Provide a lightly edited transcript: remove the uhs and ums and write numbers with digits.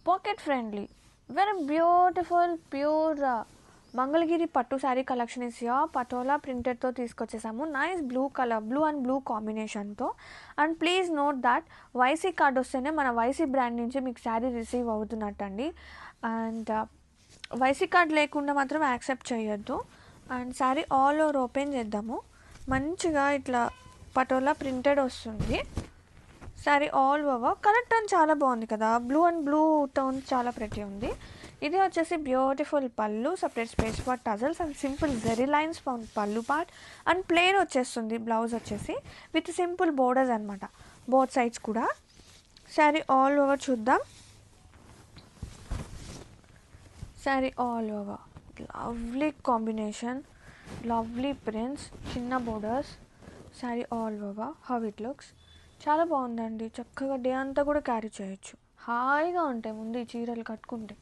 pocket friendly, very beautiful pure Mangalagiri పట్టు saree collection is yeah Patola ప్రింటెడ్తో తీసుకొచ్చేసాము. Nice blue colour, blue and blue కాంబినేషన్తో. And please note that YC card వస్తేనే మన YC brand నుంచి మీకు శారీ రిసీవ్ అవుతున్నట్టండి. అండ్ వైసీ కార్డ్ లేకుండా మాత్రం యాక్సెప్ట్ చేయొద్దు. And saree all over open చేద్దాము. మంచిగా ఇట్లా పటోలా ప్రింటెడ్ వస్తుంది. Saree all over colour tone చాలా బాగుంది కదా, బ్లూ అండ్ బ్లూ టోన్ చాలా ప్రెటీ ఉంది. ఇది వచ్చేసి బ్యూటిఫుల్ పళ్ళు, separate space for tassels and simple zari lines pallu part. And plain వచ్చేస్తుంది బ్లౌజ్ వచ్చేసి విత్ సింపుల్ బోర్డర్స్ అనమాట బోత్ సైడ్స్ కూడా. శారీ ఆల్ ఓవర్ చూద్దాం. Saree all over lovely combination, lovely prints, చిన్న borders. Saree all over how it looks చాలా బాగుందండి. చక్కగా day అంతా కూడా క్యారీ చేయొచ్చు, హాయిగా ఉంటాయి ముందు ఈ చీరలు కట్టుకుంటే.